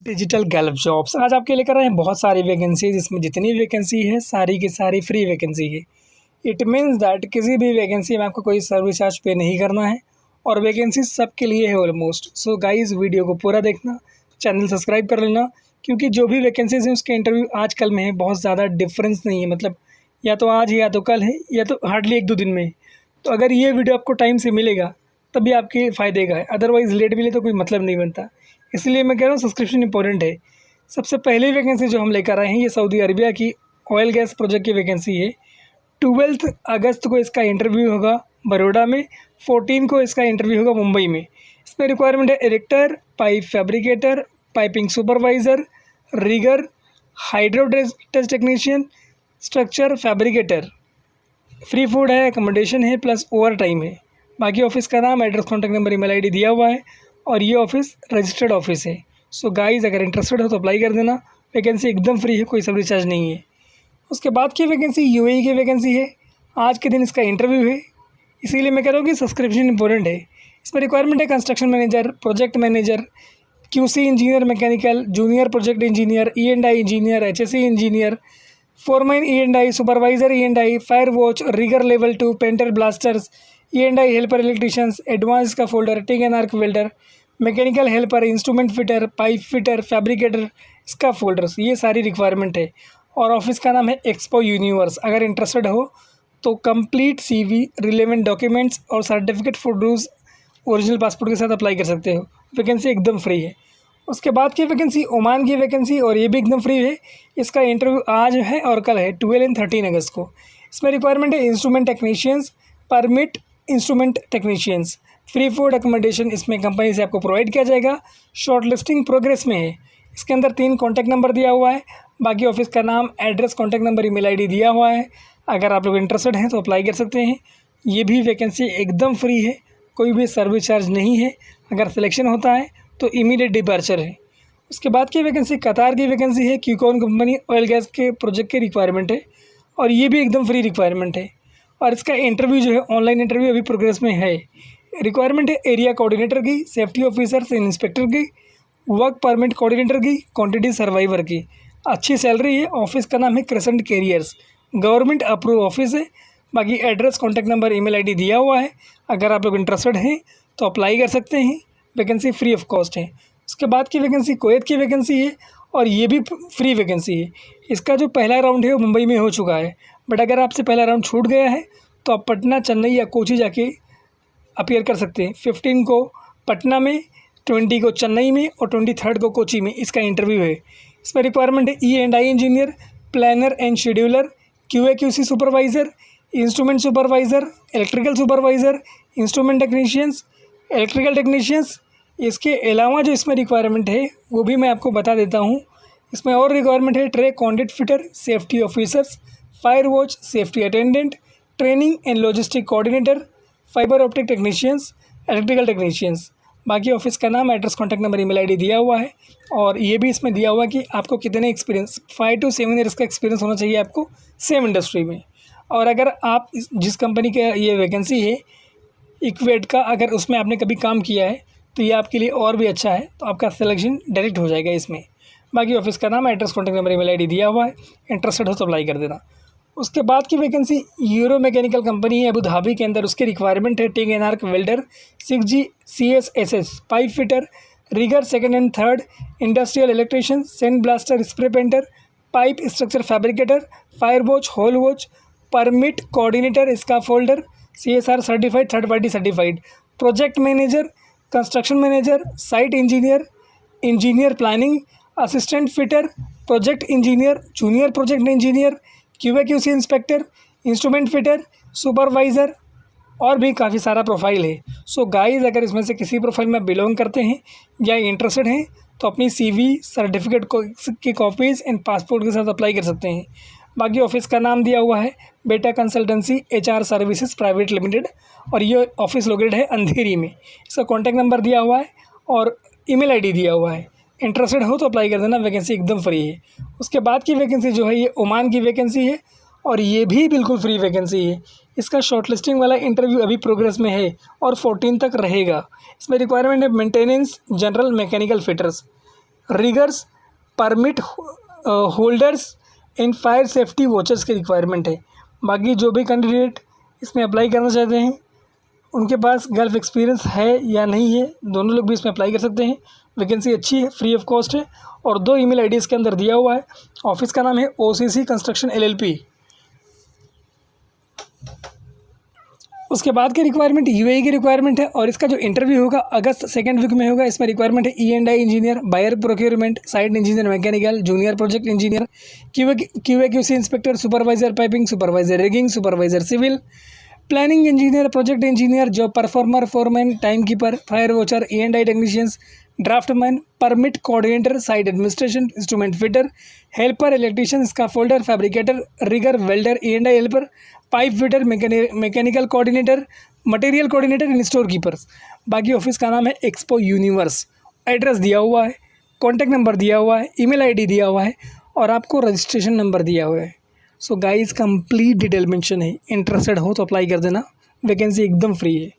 Digital gulf jobs आज आपके लेकर आए हैं बहुत सारी वैकेंसीज। इसमें जितनी वैकेंसी है सारी की सारी फ्री वैकेंसी है। इट मीन्स दैट किसी भी वैकेंसी में आपको कोई सर्विस चार्ज पे नहीं करना है और वैकेंसी सबके लिए है ऑलमोस्ट। सो गाइस वीडियो को पूरा देखना, चैनल सब्सक्राइब कर लेना, क्योंकि जो भी वैकेंसीज हैं उसके इंटरव्यू आजकल में है। बहुत ज़्यादा डिफरेंस नहीं है, मतलब या तो आज है या तो कल है या तो हार्डली 1-2 दिन में है। तो अगर ये वीडियो आपको टाइम से मिलेगा तभी आपके फ़ायदे का है, अदरवाइज़ लेट मिले तो कोई मतलब नहीं बनता। इसलिए मैं कह रहा हूँ सब्सक्रिप्शन इंपॉर्टेंट है। सबसे पहली वैकेंसी जो हम लेकर आए हैं ये सऊदी अरबिया की ऑयल गैस प्रोजेक्ट की वैकेंसी है। 12 अगस्त को इसका इंटरव्यू होगा बड़ौदा में, 14 को इसका इंटरव्यू होगा मुंबई में। इसमें रिक्वायरमेंट है erector, pipe fabricator, piping supervisor, rigger, hydro test technician, structure fabricator. Free food है, अकोमोडेशन है, प्लस ओवर टाइम है। बाकी ऑफिस का नाम, address, contact number, email ID दिया हुआ है और ये ऑफिस रजिस्टर्ड ऑफिस है। सो गाइस अगर इंटरेस्टेड हो तो अप्लाई कर देना। वैकेंसी एकदम फ्री है, कोई सर्विस चार्ज नहीं है। उसके बाद की वैकेंसी यूएई की वैकेंसी है। आज के दिन इसका इंटरव्यू है, इसीलिए मैं कह रहा हूँ कि सब्सक्रिप्शन इंपॉर्टेंट है। इसमें रिक्वायरमेंट है construction manager, project manager, QC engineer mechanical, junior project engineer, ई&आई engineer, HSC engineer, foreman ई&आई, supervisor ई&आई, fire watch, rigour level 2, painter, blasters, ई&आई helper, electricians, advance का folder, TIG and arc welder, mechanical helper, instrument fitter, pipe fitter, fabricator, इसका folders, ये सारी requirement है। और office का नाम है expo universe. अगर इंटरेस्टेड हो तो कंप्लीट सीवी, रिलेवेंट डॉक्यूमेंट्स और सर्टिफिकेट फोटोज ओरिजिनल पासपोर्ट के साथ अप्लाई कर सकते हो। वैकेंसी एकदम फ्री है। उसके बाद की वैकेंसी ओमान की वैकेंसी, और ये भी एकदम फ्री है। इसका इंटरव्यू आज है और कल है, 12 एंड 13 अगस्त को। इसमें रिक्वायरमेंट है instrument technicians, permit instrument technicians. Free food accommodation इसमें कंपनी से आपको प्रोवाइड किया जाएगा। शॉर्ट लिस्टिंग प्रोग्रेस में है। इसके अंदर 3 कॉन्टैक्ट नंबर दिया हुआ है। बाकी ऑफिस का नाम, address, contact number, email ID दिया हुआ है। अगर आप लोग इंटरेस्टेड हैं तो अप्लाई कर सकते हैं। ये भी वैकेंसी एकदम फ्री है, कोई भी सर्विस चार्ज नहीं है। अगर सिलेक्शन होता है तो इमीडिएट डिपार्चर है। उसके बाद की वैकेंसी कतार की वैकेंसी है। क्यूकॉन कंपनी ऑयल गैस के प्रोजेक्ट की रिक्वायरमेंट है और ये भी एकदम फ्री रिक्वायरमेंट है। और इसका इंटरव्यू जो है ऑनलाइन इंटरव्यू अभी प्रोग्रेस में है। रिक्वायरमेंट है एरिया कोऑर्डिनेटर की, सेफ्टी ऑफिसर से इंस्पेक्टर की, वर्क परमिट कोऑर्डिनेटर की, क्वांटिटी सर्वाइवर की। अच्छी सैलरी है। ऑफिस का नाम है crescent carriers, government approve office है। बाकी address, contact number, email ID दिया हुआ है। अगर आप लोग इंटरेस्टेड हैं तो अप्लाई कर सकते हैं। वैकेंसी फ्री ऑफ कॉस्ट है। उसके बाद की वैकेंसी कुवैत की वैकेंसी है और ये भी फ्री वैकेंसी है। इसका जो पहला राउंड है वो मुंबई में हो चुका है, बट अगर आपसे पहला राउंड छूट गया है तो आप पटना, चेन्नई या कोची जाके अपीयर कर सकते हैं। 15 को पटना में, 20 को चेन्नई में और 23 को कोची में इसका इंटरव्यू है। इसमें रिक्वायरमेंट है ई&आई engineer, planner and scheduler, QA/QC supervisor, instrument supervisor, electrical supervisor, instrument technicians, electrical technicians. इसके अलावा जो इसमें रिक्वायरमेंट है वो भी मैं आपको बता देता हूँ। इसमें और रिक्वायरमेंट है tray conduct fitter, safety officers, fire watch, safety attendant, training and logistic coordinator, fibre optic technicians, electrical technicians. बाकी ऑफिस का नाम, address, contact number, email ID दिया हुआ है। और ये भी इसमें दिया हुआ है कि आपको कितने एक्सपीरियंस, 5 to 7 ईयर्स का एक्सपीरियंस होना चाहिए आपको सेम इंडस्ट्री में। और अगर आप जिस कंपनी का ये वैकेंसी है इक्वेट का, अगर उसमें आपने कभी काम किया है तो ये आपके लिए और भी अच्छा है, तो आपका सिलेक्शन डायरेक्ट हो जाएगा इसमें। बाकी ऑफिस का नाम, address, contact number, email ID दिया हुआ है। इंटरेस्टेड हो तो अप्लाई कर देना। उसके बाद की वैकेंसी यूरो मैकेनिकल कंपनी है अबू धाबी के अंदर। उसकी रिक्वायरमेंट है TIG and arc welder, 6G CSSS, pipe fitter, rigger 2nd and 3rd, industrial electrician, sand blaster, spray painter, pipe structure fabricator, fire watch, hole watch, permit coordinator, इसका folder, CSR certified, third party certified, project manager, construction manager, site engineer, engineer planning, assistant fitter, project engineer, junior project engineer, QA/QC inspector, instrument fitter, supervisor, और भी काफ़ी सारा profile है। So guys अगर इसमें से किसी प्रोफाइल में बिलोंग करते हैं या इंटरेस्टेड हैं तो अपनी CV, सर्टिफिकेट की कॉपीज़ एंड पासपोर्ट के साथ अप्लाई कर सकते हैं। बाकी ऑफिस का नाम दिया हुआ है बेटा consultancy HR services private limited, और ये ऑफिस लोकेटेड है अंधेरी में। इसका कॉन्टैक्ट नंबर दिया हुआ है और ईमेल आईडी दिया हुआ है। इंटरेस्टेड हो तो अप्लाई कर देना, वैकेंसी एकदम फ्री है। उसके बाद की वैकेंसी जो है ये ओमान की वैकेंसी है और ये भी बिल्कुल फ्री वैकेंसी है। इसका शॉर्टलिस्टिंग वाला इंटरव्यू अभी प्रोग्रेस में है और 14 तक रहेगा। इसमें रिक्वायरमेंट है maintenance, general mechanical fitters. Riggers, permit holders in fire safety watchers की रिक्वायरमेंट है। बाकी जो भी कैंडिडेट इसमें अप्लाई करना चाहते हैं उनके पास गल्फ एक्सपीरियंस है या नहीं है, दोनों लोग भी इसमें अप्लाई कर सकते हैं। वैकेंसी अच्छी है, फ्री ऑफ कॉस्ट है और 2 ईमेल आईडी इसके अंदर दिया हुआ है। ऑफिस का नाम है OCC कंस्ट्रक्शन LLP। उसके बाद की रिक्वायरमेंट UAE की रिक्वायरमेंट है और इसका जो इंटरव्यू होगा अगस्त 2nd वीक में होगा। इसमें रिक्वायरमेंट है E&I engineer, buyer procurement, site engineer mechanical, junior project engineer, QA/QC inspector, supervisor piping, supervisor rigging, supervisor civil, planning engineer, project engineer, job performer, foreman, time keeper, fire watcher, E&I technicians, draftman, permit coordinator, site administration, instrument fitter, helper, electrician, scaffolder, fabricator, rigger, welder, E&I helper, pipe fitter, mechanical coordinator, material coordinator and store keepers. बाकी office का नाम है expo universe. Address दिया हुआ है, contact number दिया हुआ है, ईमेल आईडी दिया हुआ है और आपको रजिस्ट्रेशन नंबर दिया हुआ है। So guys complete detail mention है, इंटरेस्टेड हो तो अप्लाई कर देना। वैकेंसी एकदम फ्री है।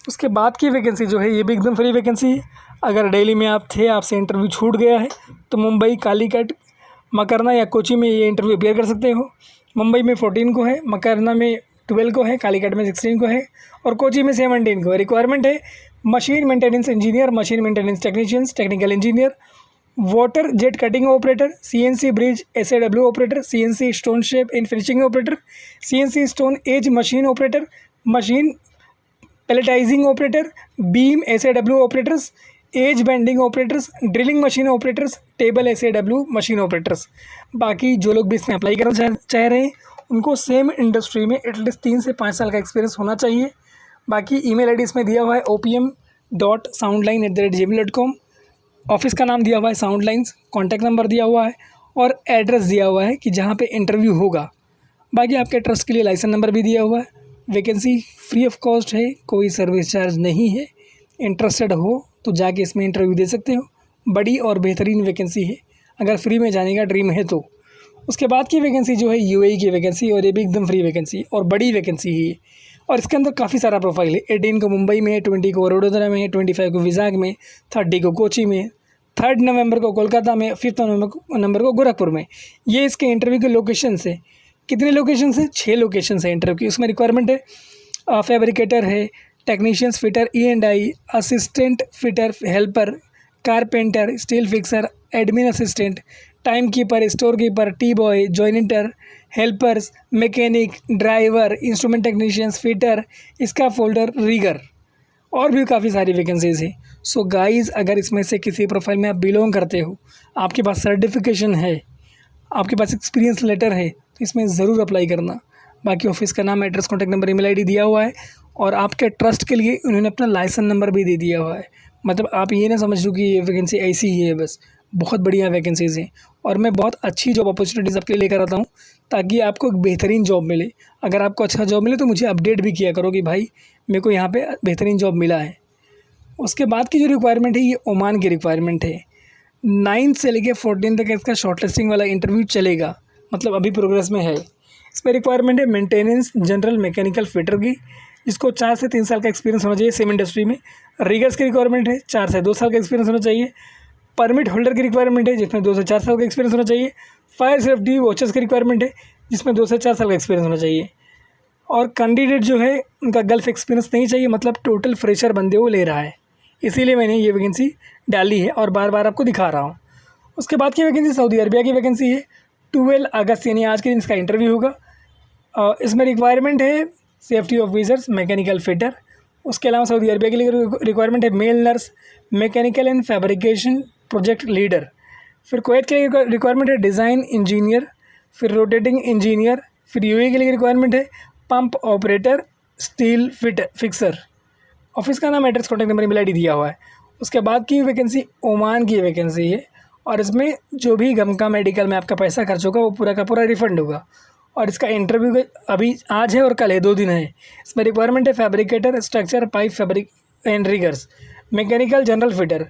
उसके बाद की वैकेंसी जो है ये भी एकदम फ्री वैकेंसी है। अगर दिल्ली में आप थे, आपसे इंटरव्यू छूट गया है तो मुंबई, कालीकट, मकरना या कोची में ये इंटरव्यू अपेयर कर सकते हो। मुंबई में 14 को है, मकरना में 12 को है, कालीकट में 16 को है और कोची में 17 को है। रिक्वायरमेंट है machine maintenance engineer, machine maintenance technicians, technical engineer, water jet cutting operator, CNC bridge SAW operator, CNC stone shape in finishing operator, CNC stone edge machine operator, machine palletising operator, beam SAW operators, edge bending operators, drilling machine operators, table SAW machine operators. बाकी जो लोग भी इसमें apply करना चाह रहे हैं उनको सेम इंडस्ट्री में एटलीस्ट 3 से 5 साल का एक्सपीरियंस होना चाहिए। बाकी ईमेल आईडी इसमें दिया हुआ है opm.soundline@gmail.com। ऑफिस का नाम दिया हुआ है साउंड लाइन्स, कॉन्टैक्ट नंबर दिया हुआ है और एड्रेस दिया हुआ है कि जहाँ पे इंटरव्यू होगा। बाकी आपके ट्रस्ट के लिए लाइसेंस नंबर भी दिया हुआ है। वैकेंसी फ्री ऑफ कॉस्ट है, कोई सर्विस चार्ज नहीं है। इंटरेस्टेड हो तो जाके इसमें इंटरव्यू दे सकते हो। बड़ी और बेहतरीन वैकेंसी है अगर फ्री में जाने का ड्रीम है तो। उसके बाद की वैकेंसी जो है UAE की वैकेंसी और ये भी एकदम फ्री वैकेंसी और बड़ी वैकेंसी है और इसके अंदर काफ़ी सारा प्रोफाइल है। 18 को मुंबई में, 20 को वडोदरा में, 25 को विजाग में, 30 को कोची में, 3 नवंबर को कोलकाता में, 5 नवंबर को गोरखपुर में। ये इसके इंटरव्यू के लोकेशन है। कितने लोकेशन है? 6 लोकेशन है इंटरव्यू की। उसमें रिक्वायरमेंट है फैब्रिकेटर है, technicians fitter, E&I, assistant fitter, helper, carpenter, steel fixer, admin assistant, time keeper, store keeper, tea boy, joiner, helpers, mechanic, driver, instrument technicians, fitter, scaffolder, rigger और भी काफ़ी सारी वैकेंसीज है। सो गाइस अगर इसमें से किसी प्रोफाइल में आप बिलोंग करते हो, आपके पास सर्टिफिकेशन है, आपके पास एक्सपीरियंस लेटर है तो इसमें ज़रूर अप्लाई करना। बाकी ऑफिस का नाम, address, contact number, email ID दिया हुआ है और आपके ट्रस्ट के लिए उन्होंने अपना लाइसेंस नंबर भी दे दिया हुआ है। मतलब आप ये ना समझ लो कि ये वैकेंसी ऐसी ही है बस, बहुत बढ़िया वैकेंसीज़ हैं और मैं बहुत अच्छी जॉब अपॉर्चुनिटीज़ आपके लिए लेकर आता हूँ ताकि आपको एक बेहतरीन जॉब मिले। अगर आपको अच्छा जॉब मिले तो मुझे अपडेट भी किया करो कि भाई मेरे को यहाँ पे बेहतरीन जॉब मिला है। उसके बाद की जो रिक्वायरमेंट है ये ओमान की रिक्वायरमेंट है। 9 से लेकर 14 तक इसका शॉर्टलिस्टिंग वाला इंटरव्यू चलेगा, मतलब अभी प्रोग्रेस में है। इसमें रिक्वायरमेंट है मेंटेनेंस जनरल मैकेनिकल फिटर की, जिसको 4 से 3 साल का एक्सपीरियंस होना चाहिए सेम इंडस्ट्री में। रिगर्स की रिक्वायरमेंट है, 4 से 2 साल का एक्सपीरियंस होना चाहिए। परमिट होल्डर की रिक्वायरमेंट है जिसमें 2 से 4 साल का एक्सपीरियंस होना चाहिए। फायर सेफ्टी वॉचर्स की रिक्वायरमेंट है जिसमें 2 से 4 साल का एक्सपीरियंस होना चाहिए। और कैंडिडेट जो है उनका गल्फ एक्सपीरियंस नहीं चाहिए, मतलब टोटल फ्रेशर बंदे वो ले रहा है, इसीलिए मैंने ये वैकेंसी डाली है और बार बार आपको दिखा रहा हूँ। उसके बाद की वैकेंसी सऊदी अरबिया की वैकेंसी है। 12 अगस्त यानी आज के दिन इसका इंटरव्यू होगा। इसमें रिक्वायरमेंट है सेफ्टी ऑफिसर्स, मैकेनिकल फिटर। उसके अलावा सऊदी अरबिया के लिए रिक्वायरमेंट है male nurse, mechanical and fabrication project leader. फिर कुवैत के लिए रिक्वायरमेंट है डिज़ाइन इंजीनियर, फिर रोटेटिंग इंजीनियर। फिर UAE के लिए रिक्वायरमेंट है pump operator, steel fixer. Office का नाम, address, contact number, email ID दिया हुआ है। उसके बाद की वैकेंसी ओमान की वैकेंसी है और इसमें जो भी गम का मेडिकल में आपका पैसा खर्च होगा वो पूरा का पूरा रिफंड होगा। और इसका इंटरव्यू अभी आज है और कल है, 2 दिन है। इसमें रिक्वायरमेंट है fabricator, structure, pipe, fabric and riggers, mechanical general fitter,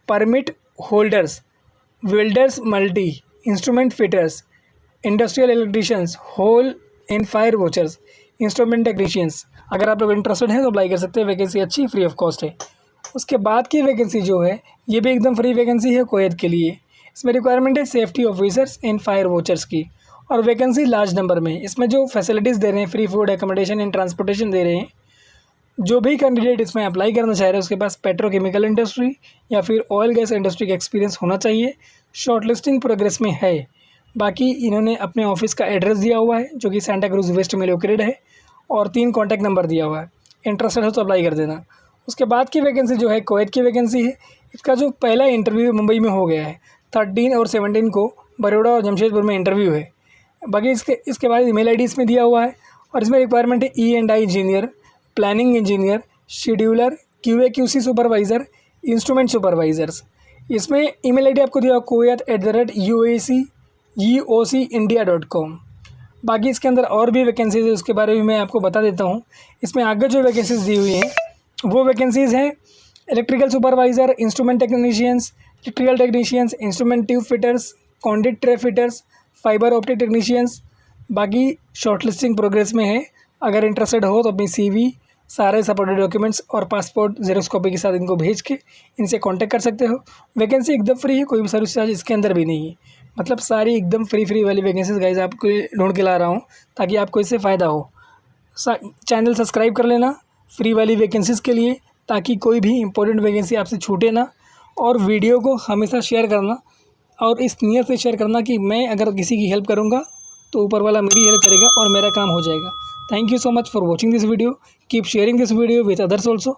permit holders, welders, multi instrument fitters, industrial electricians, hole and fire watchers, instrument technicians. अगर आप लोग इंटरेस्टेड हैं तो अप्लाई कर सकते हैं। वैकेंसी अच्छी, फ्री ऑफ कॉस्ट है। उसके बाद की वैकेंसी जो है ये भी एकदम फ्री वैकेंसी है कुवैत के लिए। इसमें रिक्वायरमेंट है safety officers in fire watchers की, और वैकेंसी लार्ज नंबर में। इसमें जो फैसिलिटीज़ दे रहे हैं, free food, accommodation and transportation दे रहे हैं। जो भी कैंडिडेट इसमें अप्लाई करना चाह रहे हैं उसके पास पेट्रोकेमिकल इंडस्ट्री या फिर ऑयल गैस इंडस्ट्री का एक्सपीरियंस होना चाहिए। शॉर्ट लिस्टिंग प्रोग्रेस में है। बाकी इन्होंने अपने ऑफिस का एड्रेस दिया हुआ है जो कि सेंटा क्रूज वेस्ट में लोकेटेड है, और 3 कॉन्टैक्ट नंबर दिया हुआ है। इंटरेस्टेड हो तो अप्लाई कर देना। उसके बाद की वैकेंसी जो है कुवैत की वैकेंसी है। इसका जो पहला इंटरव्यू मुंबई में हो गया है, 13 और 17 को बड़ौदा और जमशेदपुर में इंटरव्यू है। बाकी इसके बाद ईमेल आईडी इसमें दिया हुआ है, और इसमें रिक्वायरमेंट है E&I engineer, planning engineer, scheduler, QA/QC supervisor, instrument supervisors. इसमें ईमेल आईडी आपको दिया kuwait@uac.eocindia.com। बाकी इसके अंदर और भी वैकेंसीज़ है, उसके बारे में मैं आपको बता देता हूँ। इसमें आगे जो वैकेंसीज़ दी हुई हैं वो वैकेंसीज़ हैं electrical supervisor, instrument technicians, electrical technicians, instrument tube fitters, conduct tray fitters, fibre optic technicians. बाकी शॉर्ट लिस्टिंग प्रोग्रेस में है। अगर इंटरेस्टेड हो तो अपनी CV, सारे सपोर्टेड डॉक्यूमेंट्स और पासपोर्ट ज़ेरॉक्स कॉपी के साथ इनको भेज के इनसे कांटेक्ट कर सकते हो। वैकेंसी एकदम फ्री है, कोई भी सर्विस चार्ज इसके अंदर भी नहीं है। मतलब सारी एकदम फ्री वाली वैकेंसीज गाइस आपको ढूंढ के ला रहा हूँ ताकि आपको इससे फ़ायदा हो। चैनल सब्सक्राइब कर लेना फ्री वाली वैकेंसीज़ के लिए, ताकि कोई भी इंपॉर्टेंट वैकेंसी आपसे छूटे ना। और वीडियो को हमेशा शेयर करना, और इस नियत से शेयर करना कि मैं अगर किसी की हेल्प करूँगा तो ऊपर वाला मेरी हेल्प करेगा और मेरा काम हो जाएगा। Thank you so much for watching this video. Keep sharing this video with others also.